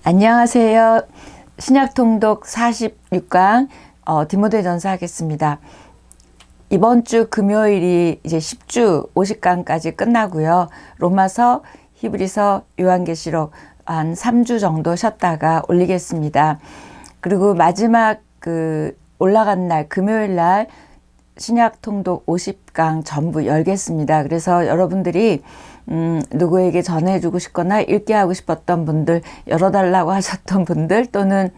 안녕하세요. 신약통독 46강 디모데전서 하겠습니다. 이번 주 금요일이 이제 10주 50강까지 끝나고요. 로마서, 히브리서, 요한계시록 한 3주 정도 쉬었다가 올리겠습니다. 그리고 마지막 올라간 날 금요일 날 신약통독 50강 전부 열겠습니다. 그래서 여러분들이 누구에게 전해주고 싶거나 읽게 하고 싶었던 분들, 열어달라고 하셨던 분들, 또는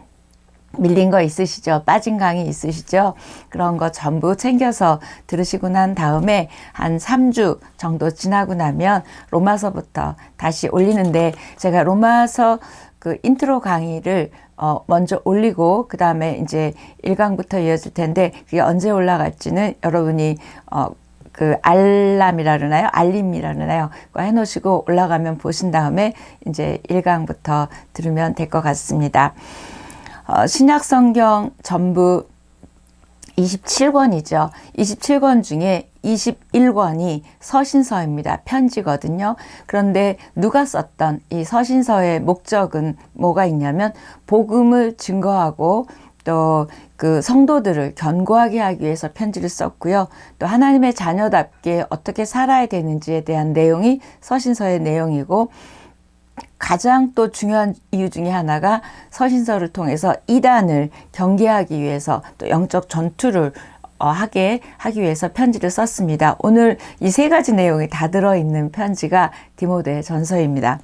밀린 거 있으시죠? 빠진 강의 있으시죠? 그런 거 전부 챙겨서 들으시고 난 다음에 한 3주 정도 지나고 나면 로마서부터 다시 올리는데, 제가 로마서 인트로 강의를 먼저 올리고 그 다음에 이제 1강부터 이어질 텐데, 그게 언제 올라갈지는 여러분이 알람이라 그러나요? 알림이라 그러나요? 그거 해놓으시고 올라가면 보신 다음에 이제 1강부터 들으면 될 것 같습니다. 신약성경 전부 27권이죠. 27권 중에 21권이 서신서입니다. 편지거든요. 그런데 누가 썼던 이 서신서의 목적은 뭐가 있냐면, 복음을 증거하고 또 성도들을 견고하게 하기 위해서 편지를 썼고요. 또 하나님의 자녀답게 어떻게 살아야 되는지에 대한 내용이 서신서의 내용이고, 가장 또 중요한 이유 중에 하나가 서신서를 통해서 이단을 경계하기 위해서, 또 영적 전투를 하기 위해서 편지를 썼습니다. 오늘 이 세 가지 내용이 다 들어있는 편지가 디모데 전서입니다.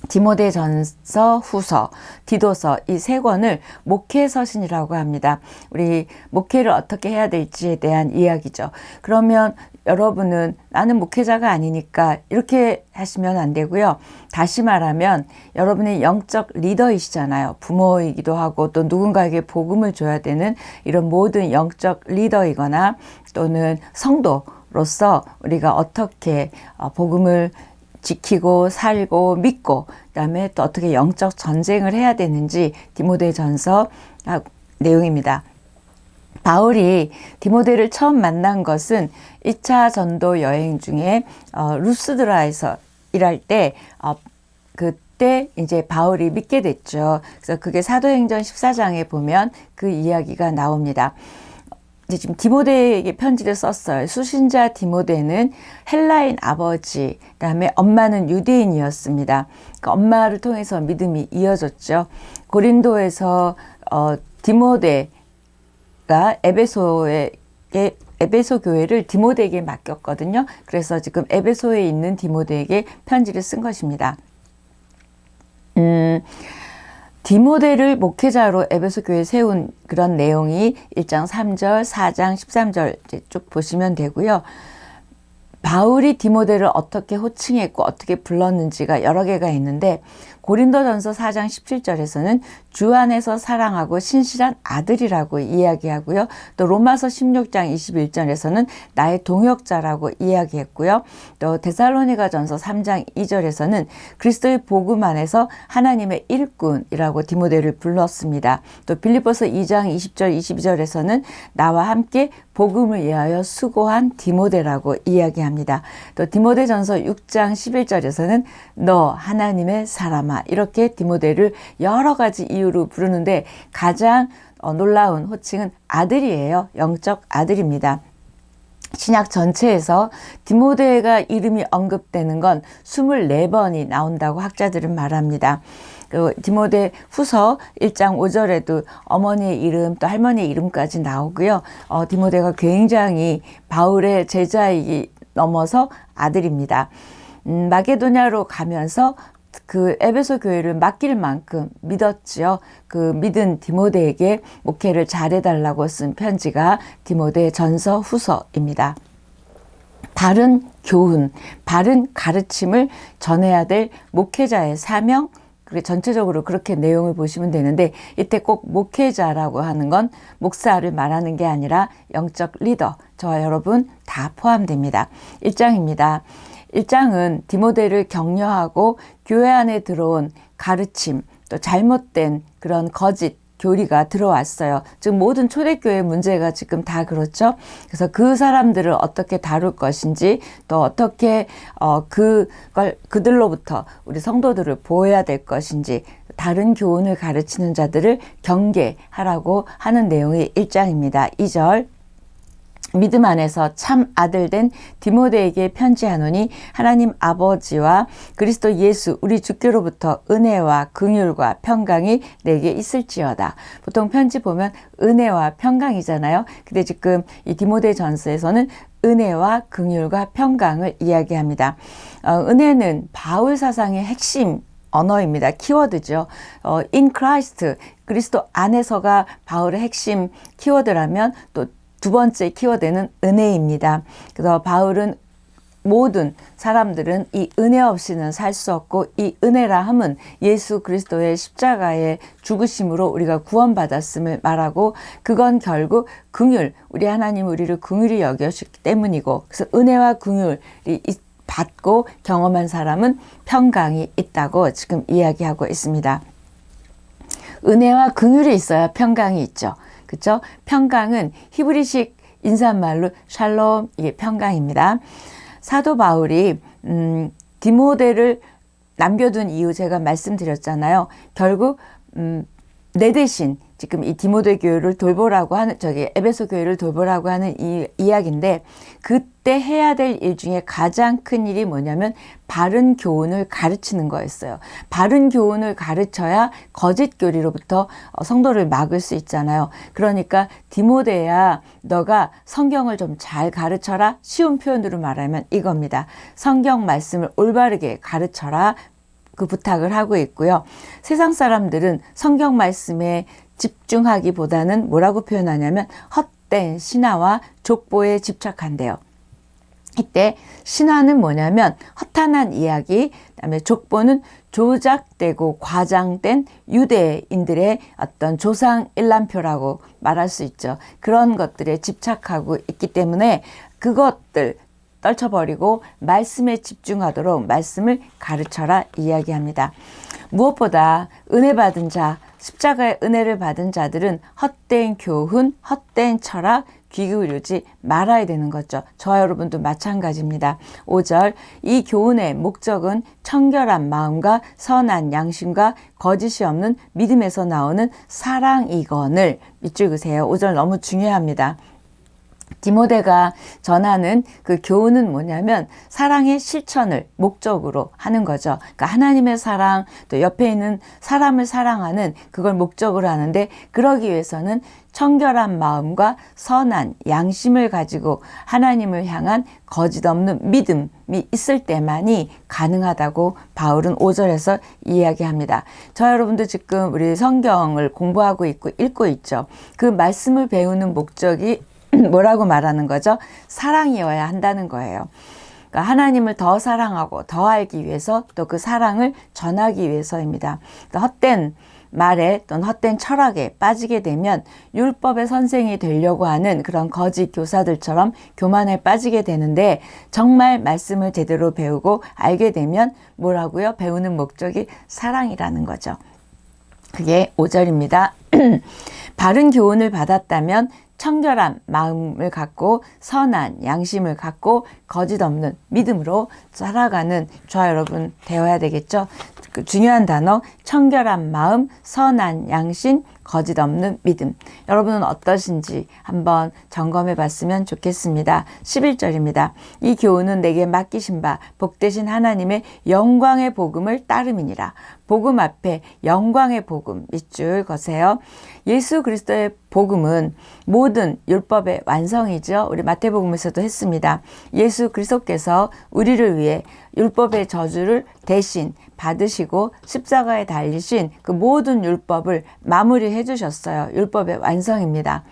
디모데 전서, 후서, 디도서, 이 세 권을 목회 서신이라고 합니다. 우리 목회를 어떻게 해야 될지에 대한 이야기죠. 그러면 여러분은 나는 목회자가 아니니까 이렇게 하시면 안 되고요. 다시 말하면 여러분이 영적 리더이시잖아요. 부모이기도 하고 또 누군가에게 복음을 줘야 되는 이런 모든 영적 리더이거나 또는 성도로서 우리가 어떻게 복음을 지키고 살고 믿고 그다음에 또 어떻게 영적 전쟁을 해야 되는지 디모데전서 내용입니다. 바울이 디모데를 처음 만난 것은 2차 전도 여행 중에 루스드라에서 일할 때 그때 이제 바울이 믿게 됐죠. 그래서 그게 사도행전 14장에 보면 그 이야기가 나옵니다. 이제 지금 디모데에게 편지를 썼어요. 수신자 디모데는 헬라인 아버지, 그다음에 엄마는 유대인이었습니다. 그러니까 엄마를 통해서 믿음이 이어졌죠. 고린도에서 디모데가 에베소 교회를 디모데에게 맡겼거든요. 그래서 지금 에베소에 있는 디모데에게 편지를 쓴 것입니다. 디모데를 목회자로 에베소 교회에 세운 그런 내용이 1장 3절, 4장 13절 쭉 보시면 되고요. 바울이 디모데를 어떻게 호칭했고 어떻게 불렀는지가 여러 개가 있는데, 고린도전서 4장 17절에서는 주 안에서 사랑하고 신실한 아들이라고 이야기하고요. 또 로마서 16장 21절에서는 나의 동역자라고 이야기했고요. 또 데살로니가전서 3장 2절에서는 그리스도의 복음 안에서 하나님의 일꾼이라고 디모데를 불렀습니다. 또 빌립보서 2장 20절 22절에서는 나와 함께 복음을 위하여 수고한 디모데라고 이야기합니다. 또 디모데전서 6장 11절에서는 너 하나님의 사람아, 이렇게 디모데를 여러 가지 이유로 부르는데, 가장 놀라운 호칭은 아들이에요. 영적 아들입니다. 신약 전체에서 디모데가 이름이 언급되는 건 24번이 나온다고 학자들은 말합니다. 디모데 후서 1장 5절에도 어머니의 이름 또 할머니의 이름까지 나오고요. 디모데가 굉장히 바울의 제자이기 넘어서 아들입니다. 마게도냐로 가면서 에베소 교회를 맡길 만큼 믿었지요. 믿은 디모데에게 목회를 잘해달라고 쓴 편지가 디모데 전서 후서입니다. 바른 교훈, 바른 가르침을 전해야 될 목회자의 사명, 전체적으로 그렇게 내용을 보시면 되는데, 이때 꼭 목회자라고 하는 건 목사를 말하는 게 아니라 영적 리더, 저와 여러분 다 포함됩니다. 1장입니다. 1장은 디모데를 격려하고 교회 안에 들어온 가르침, 또 잘못된 그런 거짓 교리가 들어왔어요. 즉 모든 초대교회 문제가 지금 다 그렇죠. 그래서 그 사람들을 어떻게 다룰 것인지 또 어떻게 그들로부터 우리 성도들을 보호해야 될 것인지 다른 교훈을 가르치는 자들을 경계하라고 하는 내용의 1장입니다. 2절 믿음 안에서 참 아들 된 디모데에게 편지하노니 하나님 아버지와 그리스도 예수 우리 주께로부터 은혜와 긍휼과 평강이 내게 있을지어다. 보통 편지 보면 은혜와 평강이잖아요. 근데 지금 이 디모데 전서에서는 은혜와 긍휼과 평강을 이야기합니다. 은혜는 바울 사상의 핵심 언어입니다. 키워드죠. in Christ, 그리스도 안에서가 바울의 핵심 키워드라면 또 두 번째 키워드는 은혜입니다. 그래서 바울은 모든 사람들은 이 은혜 없이는 살 수 없고 이 은혜라 함은 예수 그리스도의 십자가의 죽으심으로 우리가 구원받았음을 말하고 그건 결국 긍휼, 우리 하나님 우리를 긍휼히 여겨주기 때문이고 그래서 은혜와 긍휼이 받고 경험한 사람은 평강이 있다고 지금 이야기하고 있습니다. 은혜와 긍휼이 있어야 평강이 있죠. 그렇죠? 평강은 히브리식 인사말로 샬롬, 이게 평강입니다. 사도 바울이 디모데를 남겨둔 이유 제가 말씀드렸잖아요. 결국 내 대신 지금 이 디모데 교회를 돌보라고 하는 에베소 교회를 돌보라고 하는 이 이야기인데 그때 해야 될 일 중에 가장 큰 일이 뭐냐면 바른 교훈을 가르치는 거였어요. 바른 교훈을 가르쳐야 거짓 교리로부터 성도를 막을 수 있잖아요. 그러니까 디모데야 너가 성경을 좀 잘 가르쳐라. 쉬운 표현으로 말하면 이겁니다. 성경 말씀을 올바르게 가르쳐라. 그 부탁을 하고 있고요. 세상 사람들은 성경 말씀에 집중하기보다는 뭐라고 표현하냐면 헛된 신화와 족보에 집착한대요. 이때 신화는 뭐냐면 허탄한 이야기, 그다음에 족보는 조작되고 과장된 유대인들의 어떤 조상 일람표라고 말할 수 있죠. 그런 것들에 집착하고 있기 때문에 그것들 떨쳐버리고 말씀에 집중하도록 말씀을 가르쳐라 이야기합니다. 무엇보다 은혜 받은 자, 십자가의 은혜를 받은 자들은 헛된 교훈, 헛된 철학, 귀 기울이지 말아야 되는 거죠. 저와 여러분도 마찬가지입니다. 5절 이 교훈의 목적은 청결한 마음과 선한 양심과 거짓이 없는 믿음에서 나오는 사랑이거늘 밑줄 그세요. 5절 너무 중요합니다. 디모데가 전하는 그 교훈은 뭐냐면 사랑의 실천을 목적으로 하는 거죠. 그러니까 하나님의 사랑, 또 옆에 있는 사람을 사랑하는 그걸 목적으로 하는데 그러기 위해서는 청결한 마음과 선한 양심을 가지고 하나님을 향한 거짓 없는 믿음이 있을 때만이 가능하다고 바울은 5절에서 이야기합니다. 저 여러분도 지금 우리 성경을 공부하고 있고 읽고 있죠. 그 말씀을 배우는 목적이 뭐라고 말하는 거죠? 사랑이어야 한다는 거예요. 그러니까 하나님을 더 사랑하고 더 알기 위해서 또 그 사랑을 전하기 위해서입니다. 헛된 말에 또는 헛된 철학에 빠지게 되면 율법의 선생이 되려고 하는 그런 거짓 교사들처럼 교만에 빠지게 되는데 정말 말씀을 제대로 배우고 알게 되면 뭐라고요? 배우는 목적이 사랑이라는 거죠. 그게 5절입니다. 바른 교훈을 받았다면 청결한 마음을 갖고 선한 양심을 갖고 거짓 없는 믿음으로 살아가는 저와 여러분 되어야 되겠죠. 그 중요한 단어 청결한 마음, 선한 양심, 거짓 없는 믿음. 여러분은 어떠신지 한번 점검해 봤으면 좋겠습니다. 11절입니다. 이 교훈은 내게 맡기신 바 복되신 하나님의 영광의 복음을 따름이니라. 복음 앞에 영광의 복음 밑줄 거세요. 예수 그리스도의 복음은 모든 율법의 완성이죠. 우리 마태복음에서도 했습니다. 예수 그리스도께서 우리를 위해 율법의 저주를 대신 받으시고 십자가에 달리신 그 모든 율법을 마무리해 주셨어요. 율법의 완성입니다.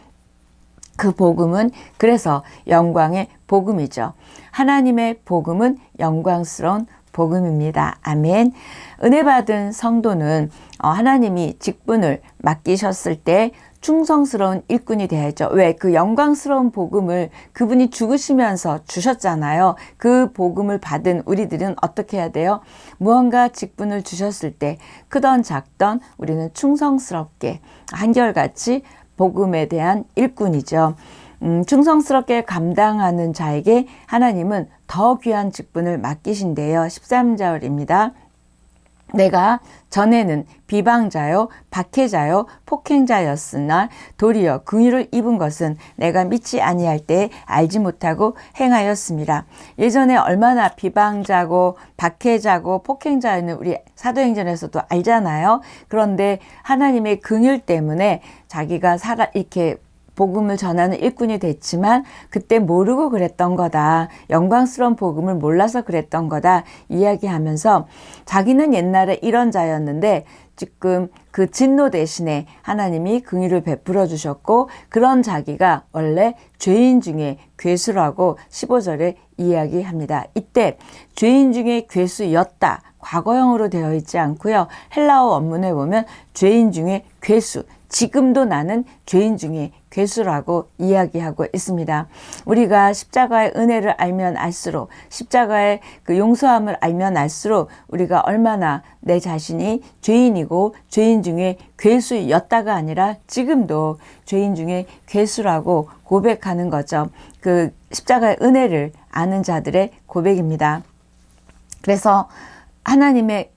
그 복음은 그래서 영광의 복음이죠. 하나님의 복음은 영광스러운 복음입니다. 아멘. 은혜 받은 성도는 하나님이 직분을 맡기셨을 때 충성스러운 일꾼이 되야죠. 왜? 그 영광스러운 복음을 그분이 죽으시면서 주셨잖아요. 그 복음을 받은 우리들은 어떻게 해야 돼요? 무언가 직분을 주셨을 때 크던 작던 우리는 충성스럽게 한결같이 복음에 대한 일꾼이죠. 충성스럽게 감당하는 자에게 하나님은 더 귀한 직분을 맡기신대요. 13절입니다. 내가 전에는 비방자요 박해자요 폭행자였으나 도리어 긍휼을 입은 것은 내가 믿지 아니할 때 알지 못하고 행하였습니다. 예전에 얼마나 비방자고 박해자고 폭행자였는 우리 사도행전에서도 알잖아요. 그런데 하나님의 긍휼 때문에 자기가 이렇게 복음을 전하는 일꾼이 됐지만 그때 모르고 그랬던 거다. 영광스러운 복음을 몰라서 그랬던 거다. 이야기하면서 자기는 옛날에 이런 자였는데 지금 그 진노 대신에 하나님이 긍휼을 베풀어 주셨고 그런 자기가 원래 죄인 중에 괴수라고 15절에 이야기합니다. 이때 죄인 중에 괴수였다. 과거형으로 되어 있지 않고요. 헬라어 원문에 보면 죄인 중에 괴수. 지금도 나는 죄인 중에 괴수라고 이야기하고 있습니다. 우리가 십자가의 은혜를 알면 알수록 십자가의 그 용서함을 알면 알수록 우리가 얼마나 내 자신이 죄인이고 죄인 중에 괴수였다가 아니라 지금도 죄인 중에 괴수라고 고백하는 거죠. 그 십자가의 은혜를 아는 자들의 고백입니다. 그래서 하나님의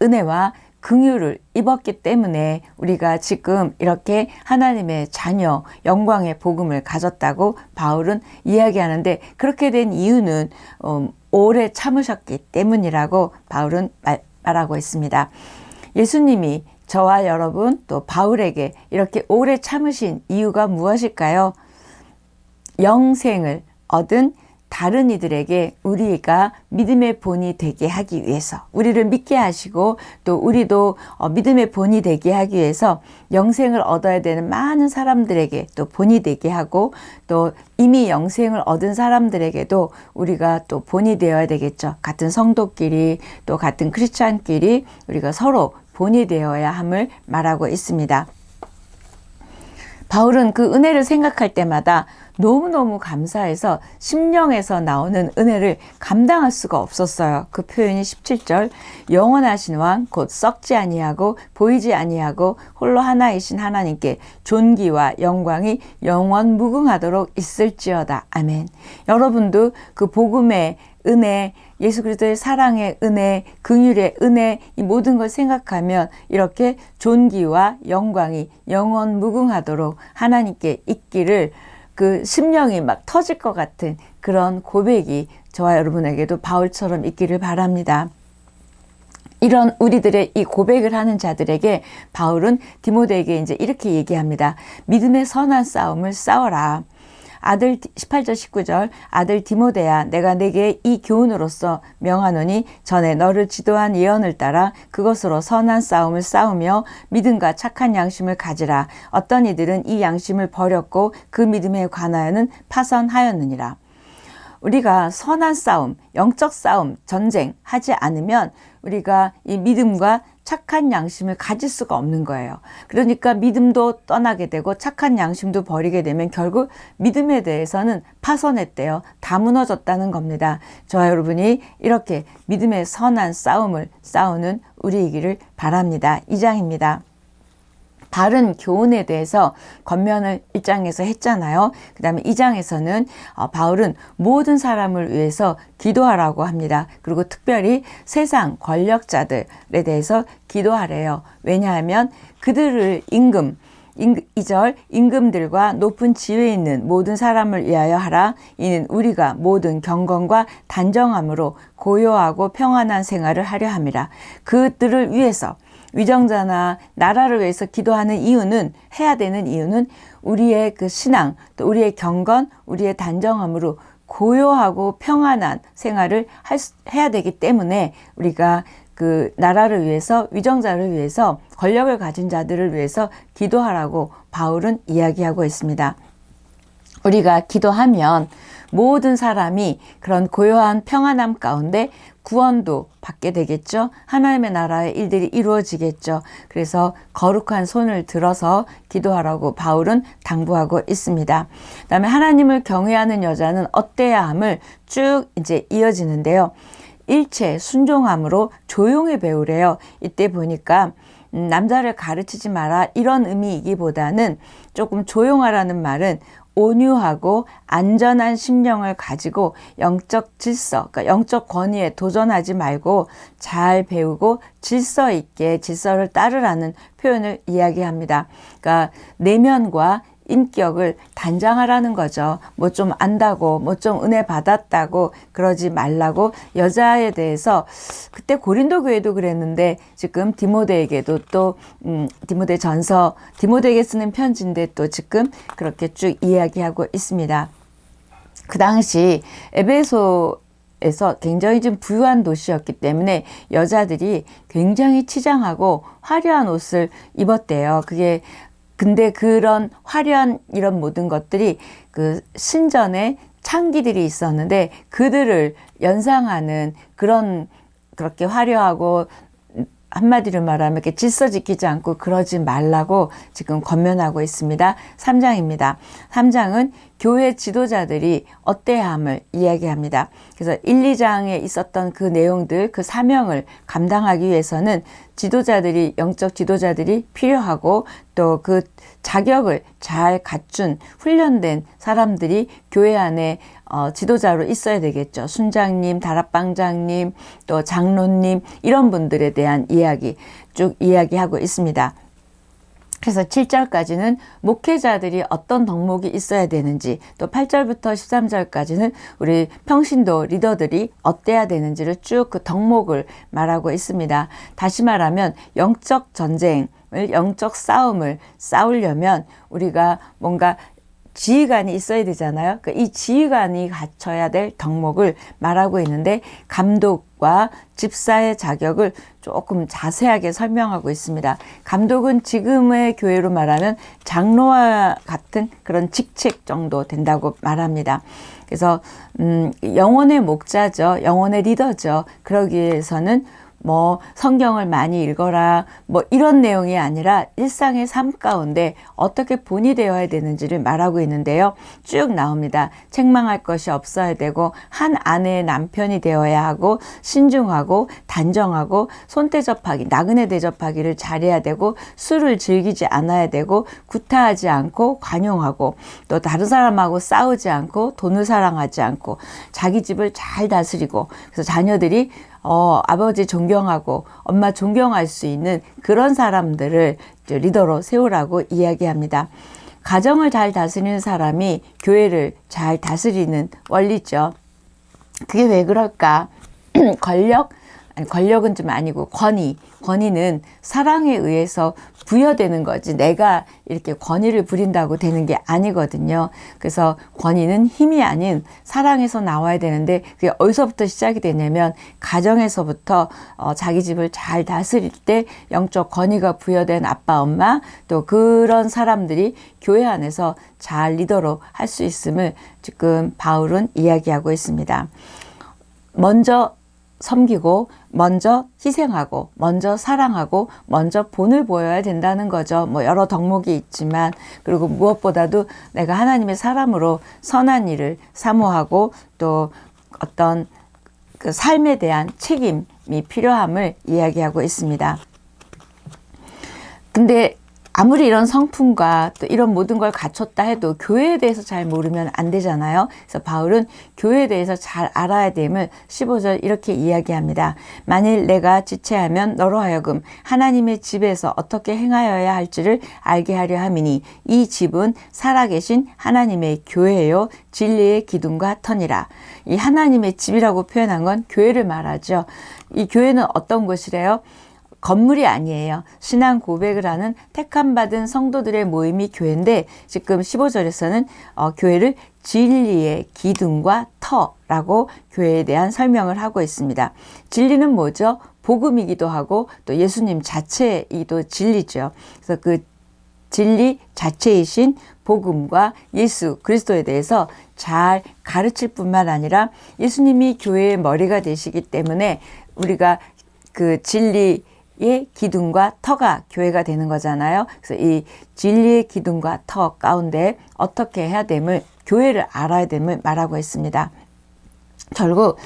은혜와 긍휼을 입었기 때문에 우리가 지금 이렇게 하나님의 자녀, 영광의 복음을 가졌다고 바울은 이야기하는데 그렇게 된 이유는 오래 참으셨기 때문이라고 바울은 말하고 있습니다. 예수님이 저와 여러분 또 바울에게 이렇게 오래 참으신 이유가 무엇일까요? 영생을 얻은 다른 이들에게 우리가 믿음의 본이 되게 하기 위해서 우리를 믿게 하시고 또 우리도 믿음의 본이 되게 하기 위해서 영생을 얻어야 되는 많은 사람들에게 또 본이 되게 하고 또 이미 영생을 얻은 사람들에게도 우리가 또 본이 되어야 되겠죠. 같은 성도끼리 또 같은 크리스찬끼리 우리가 서로 본이 되어야 함을 말하고 있습니다. 바울은 그 은혜를 생각할 때마다 너무너무 감사해서 심령에서 나오는 은혜를 감당할 수가 없었어요. 그 표현이 17절 영원하신 왕 곧 썩지 아니하고 보이지 아니하고 홀로 하나이신 하나님께 존귀와 영광이 영원 무궁하도록 있을지어다. 아멘. 여러분도 그 복음의 은혜, 예수 그리스도의 사랑의 은혜, 긍휼의 은혜 이 모든 걸 생각하면 이렇게 존귀와 영광이 영원 무궁하도록 하나님께 있기를 그 심령이 막 터질 것 같은 그런 고백이 저와 여러분에게도 바울처럼 있기를 바랍니다. 이런 우리들의 이 고백을 하는 자들에게 바울은 디모데에게 이제 이렇게 얘기합니다. 믿음의 선한 싸움을 싸워라. 아들 18절 19절 아들 디모데야 내가 내게 이 교훈으로서 명하노니 전에 너를 지도한 예언을 따라 그것으로 선한 싸움을 싸우며 믿음과 착한 양심을 가지라. 어떤 이들은 이 양심을 버렸고 그 믿음에 관하여는 파선하였느니라. 우리가 선한 싸움, 영적 싸움, 전쟁 하지 않으면 우리가 이 믿음과 착한 양심을 가질 수가 없는 거예요. 그러니까 믿음도 떠나게 되고 착한 양심도 버리게 되면 결국 믿음에 대해서는 파선했대요. 다 무너졌다는 겁니다. 저와 여러분이 이렇게 믿음의 선한 싸움을 싸우는 우리이기를 바랍니다. 2장입니다. 바른 교훈에 대해서 권면을 1장에서 했잖아요. 그 다음에 2장에서는 바울은 모든 사람을 위해서 기도하라고 합니다. 그리고 특별히 세상 권력자들에 대해서 기도하래요. 왜냐하면 그들을 2절 임금들과 높은 지위에 있는 모든 사람을 위하여 하라. 이는 우리가 모든 경건과 단정함으로 고요하고 평안한 생활을 하려 함이라. 그들을 위해서 위정자나 나라를 위해서 기도하는 이유는 해야 되는 이유는 우리의 그 신앙 또 우리의 경건 우리의 단정함으로 고요하고 평안한 생활을 해야 되기 때문에 우리가 그 나라를 위해서 위정자를 위해서 권력을 가진 자들을 위해서 기도하라고 바울은 이야기하고 있습니다. 우리가 기도하면 모든 사람이 그런 고요한 평안함 가운데 구원도 받게 되겠죠. 하나님의 나라의 일들이 이루어지겠죠. 그래서 거룩한 손을 들어서 기도하라고 바울은 당부하고 있습니다. 그다음에 하나님을 경외하는 여자는 어때야 함을 쭉 이제 이어지는데요. 일체 순종함으로 조용히 배우래요. 이때 보니까 남자를 가르치지 마라 이런 의미이기보다는 조금 조용하라는 말은 온유하고 안전한 심령을 가지고 영적 질서, 그러니까 영적 권위에 도전하지 말고 잘 배우고 질서 있게 질서를 따르라는 표현을 이야기합니다. 그러니까 내면과 인격을 단장하라는 거죠. 뭐 좀 안다고, 뭐 좀 은혜 받았다고 그러지 말라고 여자에 대해서 그때 고린도 교회도 그랬는데 지금 디모데에게도 또 디모데전서 디모데에게 쓰는 편지인데 또 지금 그렇게 쭉 이야기하고 있습니다. 그 당시 에베소에서 굉장히 좀 부유한 도시였기 때문에 여자들이 굉장히 치장하고 화려한 옷을 입었대요. 근데 그런 화려한 이런 모든 것들이 그 신전에 창기들이 있었는데 그들을 연상하는 그렇게 화려하고 한마디로 말하면 이렇게 질서 지키지 않고 그러지 말라고 지금 권면하고 있습니다. 3장입니다. 3장은 교회 지도자들이 어때야 함을 이야기합니다. 그래서 1, 2장에 있었던 그 내용들, 그 사명을 감당하기 위해서는 지도자들이, 영적 지도자들이 필요하고 또 그 자격을 잘 갖춘 훈련된 사람들이 교회 안에 지도자로 있어야 되겠죠. 순장님, 다락방장님, 또 장로님 이런 분들에 대한 이야기 쭉 이야기하고 있습니다. 그래서 7절까지는 목회자들이 어떤 덕목이 있어야 되는지, 또 8절부터 13절까지는 우리 평신도 리더들이 어때야 되는지를 쭉 그 덕목을 말하고 있습니다. 다시 말하면 영적 전쟁을, 영적 싸움을 싸우려면 우리가 뭔가 지휘관이 있어야 되잖아요. 그러니까 이 지휘관이 갖춰야 될 덕목을 말하고 있는데 감독과 집사의 자격을 조금 자세하게 설명하고 있습니다. 감독은 지금의 교회로 말하면 장로와 같은 그런 직책 정도 된다고 말합니다. 그래서 영혼의 목자죠. 영혼의 리더죠. 그러기 위해서는 뭐 성경을 많이 읽어라 뭐 이런 내용이 아니라 일상의 삶 가운데 어떻게 본이 되어야 되는지를 말하고 있는데요. 쭉 나옵니다. 책망할 것이 없어야 되고 한 아내의 남편이 되어야 하고 신중하고 단정하고 손대접하기, 나그네 대접하기를 잘해야 되고 술을 즐기지 않아야 되고 구타하지 않고 관용하고 또 다른 사람하고 싸우지 않고 돈을 사랑하지 않고 자기 집을 잘 다스리고 그래서 자녀들이 아버지 존경하고 엄마 존경할 수 있는 그런 사람들을 리더로 세우라고 이야기합니다. 가정을 잘 다스리는 사람이 교회를 잘 다스리는 원리죠. 그게 왜 그럴까? 권력은 좀 아니고 권위는 사랑에 의해서 부여되는 거지 내가 이렇게 권위를 부린다고 되는 게 아니거든요. 그래서 권위는 힘이 아닌 사랑에서 나와야 되는데 그게 어디서부터 시작이 되냐면 가정에서부터 자기 집을 잘 다스릴 때 영적 권위가 부여된 아빠 엄마 또 그런 사람들이 교회 안에서 잘 리더로 할 수 있음을 지금 바울은 이야기하고 있습니다. 먼저 섬기고 먼저 희생하고 먼저 사랑하고 먼저 본을 보여야 된다는 거죠. 뭐 여러 덕목이 있지만 그리고 무엇보다도 내가 하나님의 사람으로 선한 일을 사모하고 또 어떤 그 삶에 대한 책임이 필요함을 이야기하고 있습니다. 근데 아무리 이런 성품과 또 이런 모든 걸 갖췄다 해도 교회에 대해서 잘 모르면 안 되잖아요. 그래서 바울은 교회에 대해서 잘 알아야 됨을 15절 이렇게 이야기합니다. 만일 내가 지체하면 너로 하여금 하나님의 집에서 어떻게 행하여야 할지를 알게 하려 함이니 이 집은 살아계신 하나님의 교회요 진리의 기둥과 터니라. 이 하나님의 집이라고 표현한 건 교회를 말하죠. 이 교회는 어떤 곳이래요? 건물이 아니에요. 신앙 고백을 하는 택함받은 성도들의 모임이 교회인데 지금 15절에서는 교회를 진리의 기둥과 터라고 교회에 대한 설명을 하고 있습니다. 진리는 뭐죠? 복음이기도 하고 또 예수님 자체이기도 진리죠. 그래서 그 진리 자체이신 복음과 예수 그리스도에 대해서 잘 가르칠 뿐만 아니라 예수님이 교회의 머리가 되시기 때문에 우리가 그 진리의 기둥과 터가 교회가 되는 거잖아요. 그래서 이 진리의 기둥과 터 가운데 어떻게 해야 됨을, 교회를 알아야 됨을 말하고 있습니다. 결국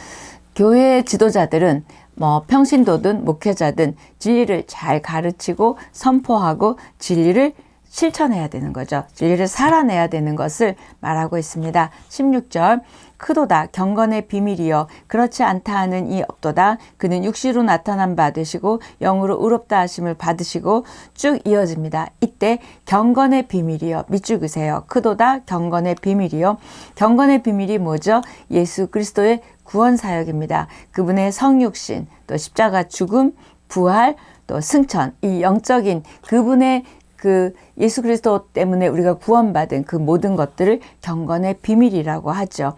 교회 지도자들은 뭐 평신도든 목회자든 진리를 잘 가르치고 선포하고 진리를 실천해야 되는 거죠. 진리를 살아내야 되는 것을 말하고 있습니다. 16절 크도다 경건의 비밀이여 그렇지 않다 하는 이 없도다. 그는 육시로 나타난 바 되시고 영으로 의롭다 하심을 받으시고 쭉 이어집니다. 이때 경건의 비밀이여 밑줄그세요. 크도다 경건의 비밀이여. 경건의 비밀이 뭐죠? 예수 그리스도의 구원 사역입니다. 그분의 성육신, 또 십자가 죽음, 부활, 또 승천, 이 영적인 그분의 그 예수 그리스도 때문에 우리가 구원받은 그 모든 것들을 경건의 비밀이라고 하죠.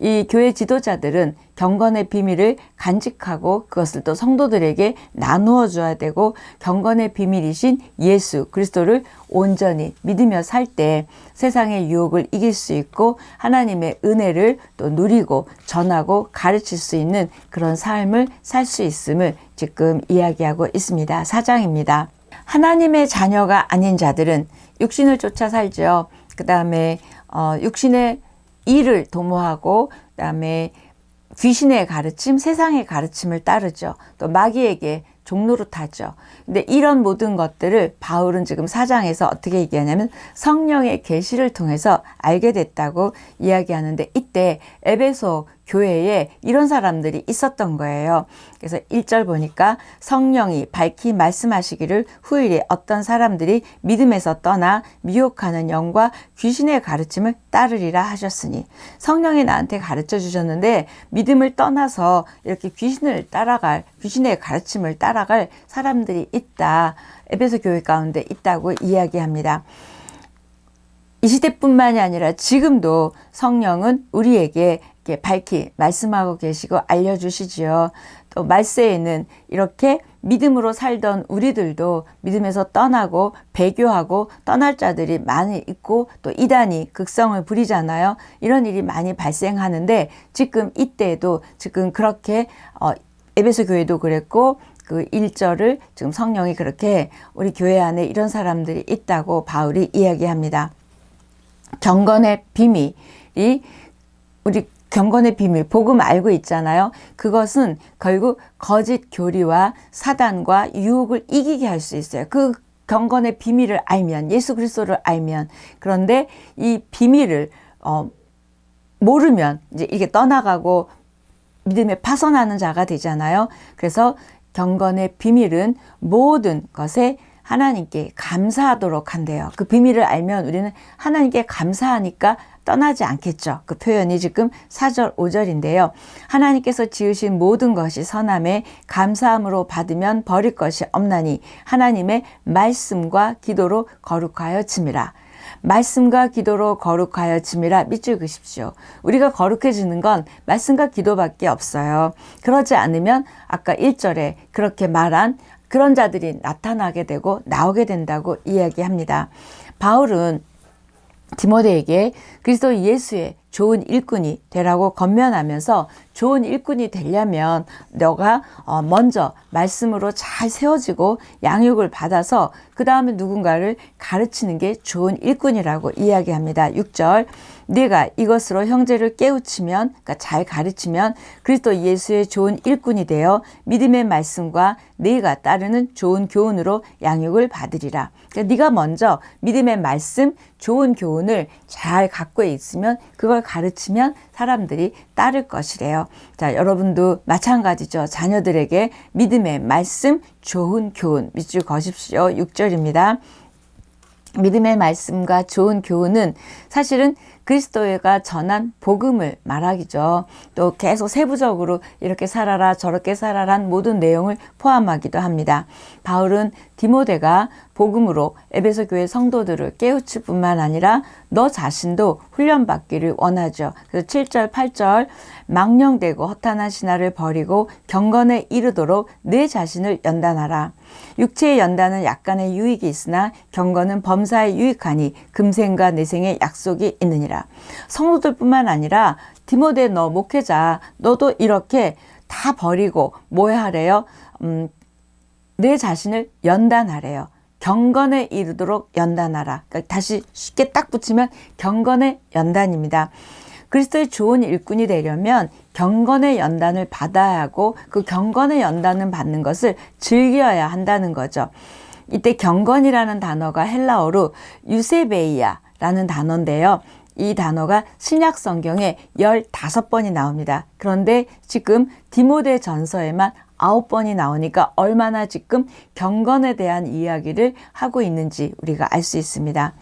이 교회 지도자들은 경건의 비밀을 간직하고 그것을 또 성도들에게 나누어 줘야 되고, 경건의 비밀이신 예수 그리스도를 온전히 믿으며 살 때 세상의 유혹을 이길 수 있고 하나님의 은혜를 또 누리고 전하고 가르칠 수 있는 그런 삶을 살 수 있음을 지금 이야기하고 있습니다. 4장입니다. 하나님의 자녀가 아닌 자들은 육신을 쫓아 살죠. 그 다음에 육신의 일을 도모하고, 그 다음에 귀신의 가르침, 세상의 가르침을 따르죠. 또 마귀에게 종노릇하죠. 근데 이런 모든 것들을 바울은 지금 4장에서 어떻게 얘기하냐면 성령의 계시를 통해서 알게 됐다고 이야기하는데, 이때 에베소 교회에 이런 사람들이 있었던 거예요. 그래서 1절 보니까 성령이 밝히 말씀하시기를 후일에 어떤 사람들이 믿음에서 떠나 미혹하는 영과 귀신의 가르침을 따르리라 하셨으니, 성령이 나한테 가르쳐 주셨는데 믿음을 떠나서 이렇게 귀신을 따라갈, 귀신의 가르침을 따라갈 사람들이 있다. 에베소 교회 가운데 있다고 이야기합니다. 이 시대뿐만이 아니라 지금도 성령은 우리에게 이렇게 밝히 말씀하고 계시고 알려주시지요. 또 말세에는 이렇게 믿음으로 살던 우리들도 믿음에서 떠나고 배교하고 떠날 자들이 많이 있고, 또 이단이 극성을 부리잖아요. 이런 일이 많이 발생하는데 지금 이때도 지금 그렇게 에베소 교회도 그랬고, 그 1절을 지금 성령이 그렇게 우리 교회 안에 이런 사람들이 있다고 바울이 이야기합니다. 경건의 비밀이, 우리 경건의 비밀, 복음 알고 있잖아요. 그것은 결국 거짓 교리와 사단과 유혹을 이기게 할 수 있어요. 그 경건의 비밀을 알면, 예수 그리스도를 알면. 그런데 이 비밀을 모르면 이제 이게 떠나가고 믿음에 파선하는 자가 되잖아요. 그래서 경건의 비밀은 모든 것에 하나님께 감사하도록 한대요. 그 비밀을 알면 우리는 하나님께 감사하니까 떠나지 않겠죠. 그 표현이 지금 4절, 5절인데요. 하나님께서 지으신 모든 것이 선함에 감사함으로 받으면 버릴 것이 없나니 하나님의 말씀과 기도로 거룩하여 짐이라. 말씀과 기도로 거룩하여 짐이라 밑줄 그십시오. 우리가 거룩해지는 건 말씀과 기도밖에 없어요. 그러지 않으면 아까 1절에 그렇게 말한 그런 자들이 나타나게 되고 나오게 된다고 이야기합니다. 바울은 디모데에게 그리스도 예수의 좋은 일꾼이 되라고 권면하면서, 좋은 일꾼이 되려면 너가 먼저 말씀으로 잘 세워지고 양육을 받아서 그 다음에 누군가를 가르치는 게 좋은 일꾼이라고 이야기합니다. 6절 네가 이것으로 형제를 깨우치면, 그러니까 잘 가르치면 그리스도 예수의 좋은 일꾼이 되어 믿음의 말씀과 네가 따르는 좋은 교훈으로 양육을 받으리라. 그러니까 네가 먼저 믿음의 말씀, 좋은 교훈을 잘 갖고 있으면 그걸 가르치면 사람들이 따를 것이래요. 자, 여러분도 마찬가지죠. 자녀들에게 믿음의 말씀, 좋은 교훈 밑줄 거십시오. 6절입니다. 믿음의 말씀과 좋은 교훈은 사실은 그리스도가 전한 복음을 말하기죠. 또 계속 세부적으로 이렇게 살아라 저렇게 살아란 모든 내용을 포함하기도 합니다. 바울은 디모데가 복음으로 에베소 교회 성도들을 깨우칠 뿐만 아니라 너 자신도 훈련받기를 원하죠. 그래서 7절, 8절 망령되고 허탄한 신화를 버리고 경건에 이르도록 내 자신을 연단하라. 육체의 연단은 약간의 유익이 있으나 경건은 범사에 유익하니 금생과 내생의 약속이 있느니라. 성도들뿐만 아니라 디모데 너 목회자 너도 이렇게 다 버리고 뭐 하래요? 내 자신을 연단하래요. 경건에 이르도록 연단하라. 그러니까 다시 쉽게 딱 붙이면 경건의 연단입니다. 그리스도의 좋은 일꾼이 되려면 경건의 연단을 받아야 하고 그 경건의 연단을 받는 것을 즐겨야 한다는 거죠. 이때 경건이라는 단어가 헬라어로 유세베이아라는 단어인데요. 이 단어가 신약 성경에 15번이 나옵니다. 그런데 지금 디모데 전서에만 9번이 나오니까 얼마나 지금 경건에 대한 이야기를 하고 있는지 우리가 알 수 있습니다.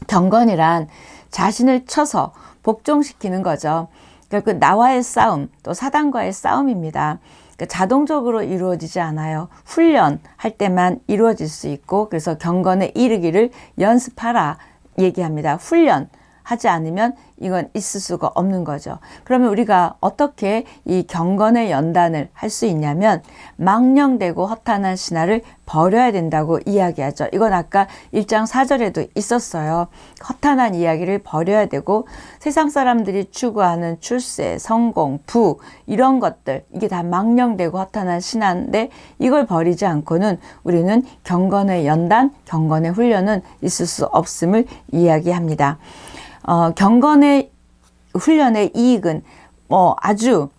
경건이란 자신을 쳐서 복종시키는 거죠. 그러니까 나와의 싸움, 또 사단과의 싸움입니다. 그러니까 자동적으로 이루어지지 않아요. 훈련할 때만 이루어질 수 있고, 그래서 경건에 이르기를 연습하라 얘기합니다. 훈련하지 않으면 이건 있을 수가 없는 거죠. 그러면 우리가 어떻게 이 경건의 연단을 할 수 있냐면 망령되고 허탄한 신화를 버려야 된다고 이야기하죠. 이건 아까 1장 4절에도 있었어요. 허탄한 이야기를 버려야 되고 세상 사람들이 추구하는 출세, 성공, 부 이런 것들 이게 다 망령되고 허탄한 신화인데 이걸 버리지 않고는 우리는 경건의 연단, 경건의 훈련은 있을 수 없음을 이야기합니다. 경건의 훈련의 이익은 아주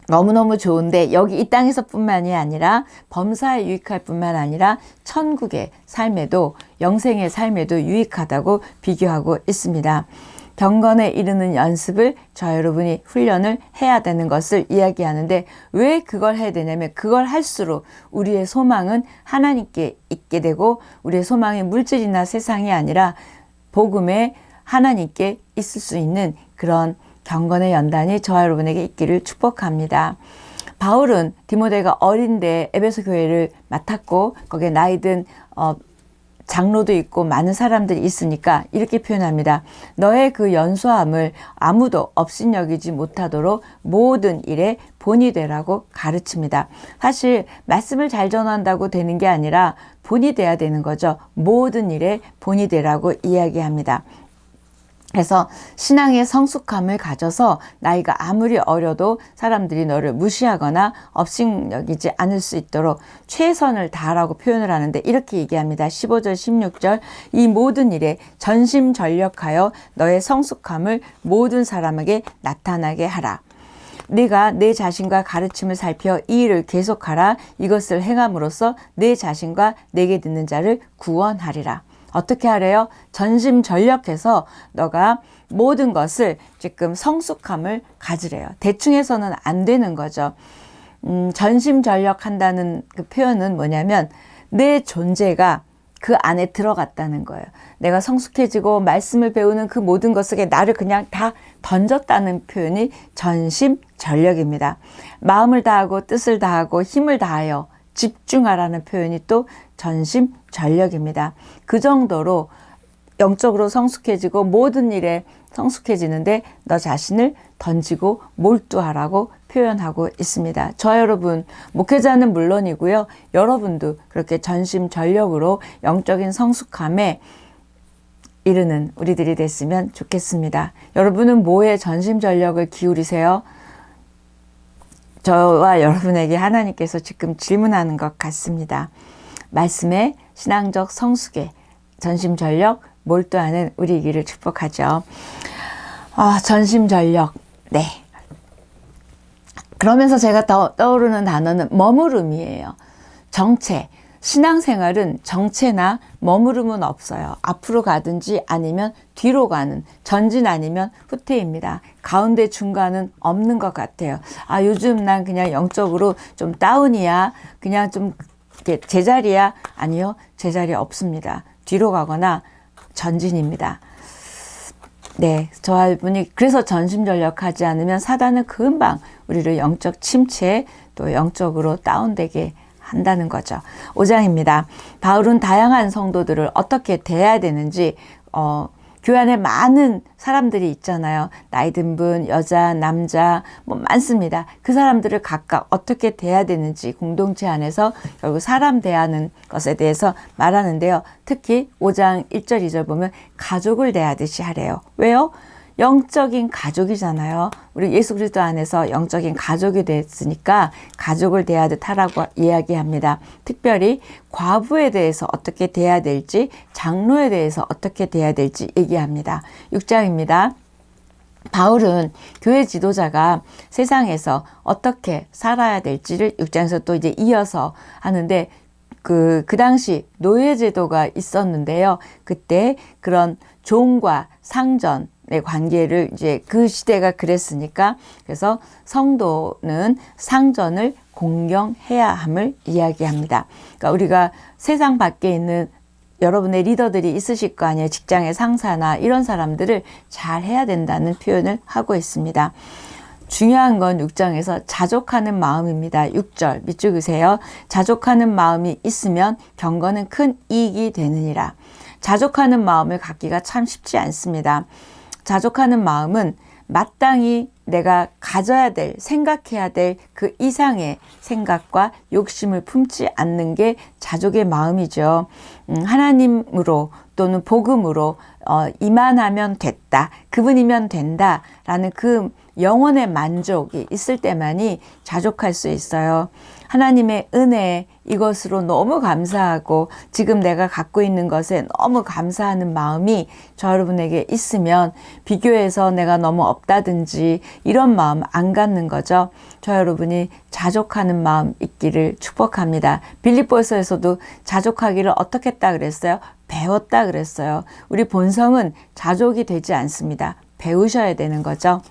너무너무 좋은데 여기 이 땅에서뿐만이 아니라 범사에 유익할 뿐만 아니라 천국의 삶에도 영생의 삶에도 유익하다고 비교하고 있습니다. 경건에 이르는 연습을 저 여러분이 훈련을 해야 되는 것을 이야기하는데 왜 그걸 해야 되냐면 그걸 할수록 우리의 소망은 하나님께 있게 되고 우리의 소망이 물질이나 세상이 아니라 복음에 하나님께 있을 수 있는 그런 경건의 연단이 저와 여러분에게 있기를 축복합니다. 바울은 디모데가 어린데 에베소 교회를 맡았고 거기에 나이든 장로도 있고 많은 사람들이 있으니까 이렇게 표현합니다. 너의 그 연소함을 아무도 업신여기지 못하도록 모든 일에 본이 되라고 가르칩니다. 사실 말씀을 잘 전한다고 되는 게 아니라 본이 돼야 되는 거죠. 모든 일에 본이 되라고 이야기합니다. 그래서 신앙의 성숙함을 가져서 나이가 아무리 어려도 사람들이 너를 무시하거나 업신여기지 않을 수 있도록 최선을 다하라고 표현을 하는데 이렇게 얘기합니다. 15절 16절 이 모든 일에 전심전력하여 너의 성숙함을 모든 사람에게 나타나게 하라. 네가 내 자신과 가르침을 살펴 이 일을 계속하라. 이것을 행함으로써 내 자신과 내게 듣는 자를 구원하리라. 어떻게 하래요? 전심전력해서 너가 모든 것을 지금 성숙함을 가지래요. 대충 해서는 안 되는 거죠. 전심전력한다는 그 표현은 뭐냐면 내 존재가 그 안에 들어갔다는 거예요. 내가 성숙해지고 말씀을 배우는 그 모든 것에 나를 그냥 다 던졌다는 표현이 전심전력입니다. 마음을 다하고 뜻을 다하고 힘을 다하여 집중하라는 표현이 또 전심전력입니다. 그 정도로 영적으로 성숙해지고 모든 일에 성숙해지는데 너 자신을 던지고 몰두하라고 표현하고 있습니다. 저 여러분, 목회자는 물론이고요. 여러분도 그렇게 전심전력으로 영적인 성숙함에 이르는 우리들이 됐으면 좋겠습니다. 여러분은 뭐에 전심전력을 기울이세요? 저와 여러분에게 하나님께서 지금 질문하는 것 같습니다. 말씀의 신앙적 성숙에 전심전력 몰두하는 우리이기를 축복하죠. 전심전력. 네. 그러면서 제가 떠오르는 단어는 머무름이에요. 정체. 신앙생활은 정체나 머무름은 없어요. 앞으로 가든지 아니면 뒤로 가는, 전진 아니면 후퇴입니다. 가운데 중간은 없는 것 같아요. 요즘 난 그냥 영적으로 좀 다운이야. 그냥 좀 이렇게 제자리야. 아니요. 제자리 없습니다. 뒤로 가거나 전진입니다. 네, 저분이 그래서 전심전력하지 않으면 사단은 금방 우리를 영적 침체 또 영적으로 다운되게 한다는 거죠. 5장입니다. 바울은 다양한 성도들을 어떻게 대해야 되는지 교회 안에 많은 사람들이 있잖아요. 나이 든 분, 여자, 남자 뭐 많습니다. 그 사람들을 각각 어떻게 대해야 되는지 공동체 안에서 결국 사람 대하는 것에 대해서 말하는데요. 특히 5장 1절 2절 보면 가족을 대하듯이 하래요. 왜요? 영적인 가족이잖아요. 우리 예수 그리스도 안에서 영적인 가족이 됐으니까 가족을 대하듯 하라고 이야기합니다. 특별히 과부에 대해서 어떻게 대해야 될지, 장로에 대해서 어떻게 대해야 될지 얘기합니다. 6장입니다. 바울은 교회 지도자가 세상에서 어떻게 살아야 될지를 6장에서 또 이제 이어서 하는데 그 당시 노예제도가 있었는데요. 그때 그런 종과 상전의 관계를 이제 그 시대가 그랬으니까 그래서 성도는 상전을 공경해야 함을 이야기합니다. 그러니까 우리가 세상 밖에 있는 여러분의 리더들이 있으실 거 아니에요. 직장의 상사나 이런 사람들을 잘 해야 된다는 표현을 하고 있습니다. 중요한 건 6장에서 자족하는 마음입니다. 6절 밑줄그세요. 자족하는 마음이 있으면 경건은 큰 이익이 되느니라. 자족하는 마음을 갖기가 참 쉽지 않습니다. 자족하는 마음은 마땅히 내가 가져야 될, 생각해야 될 그 이상의 생각과 욕심을 품지 않는 게 자족의 마음이죠. 하나님으로 또는 복음으로 이만하면 됐다, 그분이면 된다라는 그 영혼의 만족이 있을 때만이 자족할 수 있어요. 하나님의 은혜, 이것으로 너무 감사하고 지금 내가 갖고 있는 것에 너무 감사하는 마음이 저 여러분에게 있으면 비교해서 내가 너무 없다든지 이런 마음 안 갖는 거죠. 저 여러분이 자족하는 마음 있기를 축복합니다. 빌립보서에서도 자족하기를 어떻게 했다 그랬어요? 배웠다 그랬어요. 우리 본성은 자족이 되지 않습니다. 배우셔야 되는 거죠.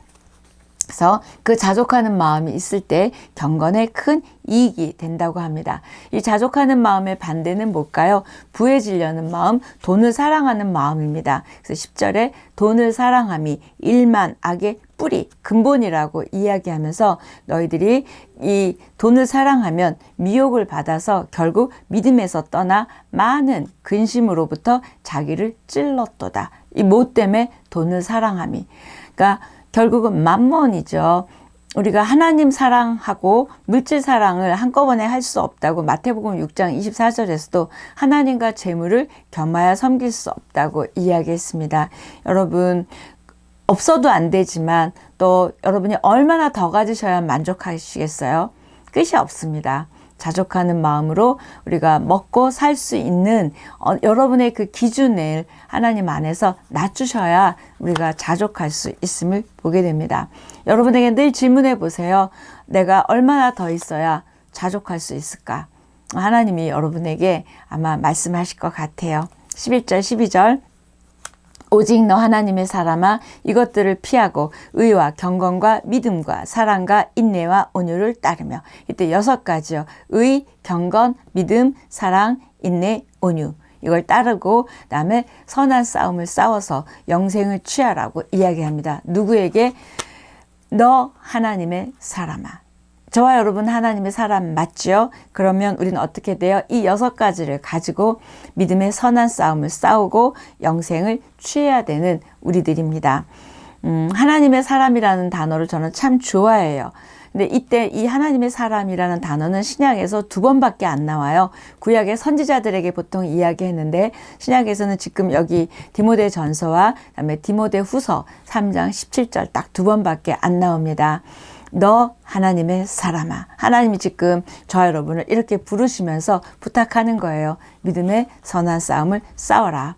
그래서 그 자족하는 마음이 있을 때 경건에 큰 이익이 된다고 합니다. 이 자족하는 마음의 반대는 뭘까요? 부해지려는 마음, 돈을 사랑하는 마음입니다. 그래서 10절에 돈을 사랑함이 일만 악의 뿌리, 근본이라고 이야기하면서 너희들이 이 돈을 사랑하면 미혹을 받아서 결국 믿음에서 떠나 많은 근심으로부터 자기를 찔렀도다. 이 뭐 때문에 돈을 사랑함이. 그러니까 결국은 만몬이죠. 우리가 하나님 사랑하고 물질 사랑을 한꺼번에 할 수 없다고 마태복음 6장 24절에서도 하나님과 재물을 겸하여 섬길 수 없다고 이야기했습니다. 여러분 없어도 안 되지만 또 여러분이 얼마나 더 가지셔야 만족하시겠어요? 끝이 없습니다. 자족하는 마음으로 우리가 먹고 살 수 있는 여러분의 그 기준을 하나님 안에서 낮추셔야 우리가 자족할 수 있음을 보게 됩니다. 여러분에게 늘 질문해 보세요. 내가 얼마나 더 있어야 자족할 수 있을까? 하나님이 여러분에게 아마 말씀하실 것 같아요. 11절 12절 오직 너 하나님의 사람아 이것들을 피하고 의와 경건과 믿음과 사랑과 인내와 온유를 따르며 이때 6가지요. 의, 경건, 믿음, 사랑, 인내, 온유 이걸 따르고 그다음에 선한 싸움을 싸워서 영생을 취하라고 이야기합니다. 누구에게? 너 하나님의 사람아. 저와 여러분 하나님의 사람 맞죠? 그러면 우리는 어떻게 돼요? 이 6가지를 가지고 믿음의 선한 싸움을 싸우고 영생을 취해야 되는 우리들입니다. 하나님의 사람이라는 단어를 저는 참 좋아해요. 근데 이때 이 하나님의 사람이라는 단어는 신약에서 2번밖에 안 나와요. 구약의 선지자들에게 보통 이야기했는데 신약에서는 지금 여기 디모데 전서와 그다음에 디모데 후서 3장 17절 딱 2번밖에 안 나옵니다. 너 하나님의 사람아. 하나님이 지금 저 여러분을 이렇게 부르시면서 부탁하는 거예요. 믿음의 선한 싸움을 싸워라.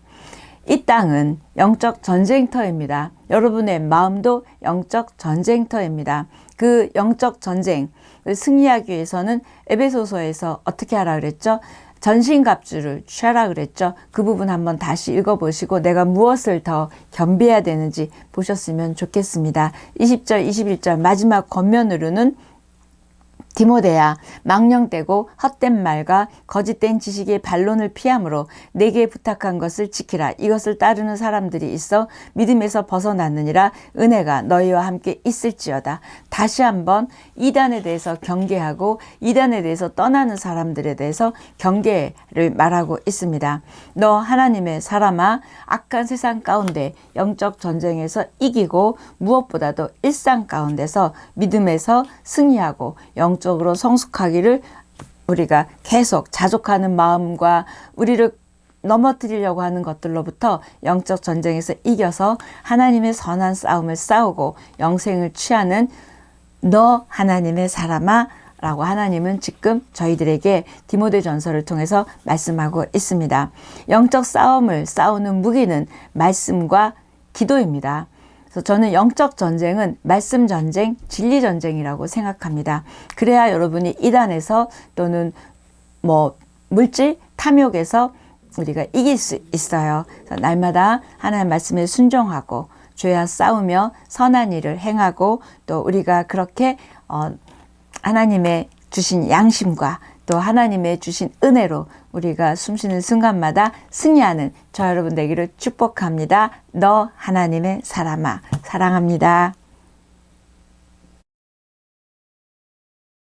이 땅은 영적 전쟁터입니다. 여러분의 마음도 영적 전쟁터입니다. 그 영적 전쟁, 승리하기 위해서는 에베소서에서 어떻게 하라 그랬죠? 전신갑주를 취하라 그랬죠. 그 부분 한번 다시 읽어보시고 내가 무엇을 더 겸비해야 되는지 보셨으면 좋겠습니다. 20절, 21절 마지막 겉면으로는 디모데야, 망령되고 헛된 말과 거짓된 지식의 반론을 피함으로 내게 부탁한 것을 지키라. 이것을 따르는 사람들이 있어 믿음에서 벗어났느니라. 은혜가 너희와 함께 있을지어다. 다시 한번 이단에 대해서 경계하고 이단에 대해서 떠나는 사람들에 대해서 경계를 말하고 있습니다. 너 하나님의 사람아, 악한 세상 가운데 영적 전쟁에서 이기고 무엇보다도 일상 가운데서 믿음에서 승리하고 영적으로 성숙하기를 우리가 계속 자족하는 마음과 우리를 넘어뜨리려고 하는 것들로부터 영적 전쟁에서 이겨서 하나님의 선한 싸움을 싸우고 영생을 취하는 너 하나님의 사람아 라고 하나님은 지금 저희들에게 디모데전서를 통해서 말씀하고 있습니다. 영적 싸움을 싸우는 무기는 말씀과 기도입니다. 그래서 저는 영적 전쟁은 말씀 전쟁, 진리 전쟁이라고 생각합니다. 그래야 여러분이 이단에서 또는 물질, 탐욕에서 우리가 이길 수 있어요. 그래서 날마다 하나님의 말씀에 순종하고 죄와 싸우며 선한 일을 행하고 또 우리가 그렇게 하나님의 주신 양심과 또 하나님의 주신 은혜로 우리가 숨쉬는 순간마다 승리하는 저 여러분 되기를 축복합니다. 너 하나님의 사람아, 사랑합니다.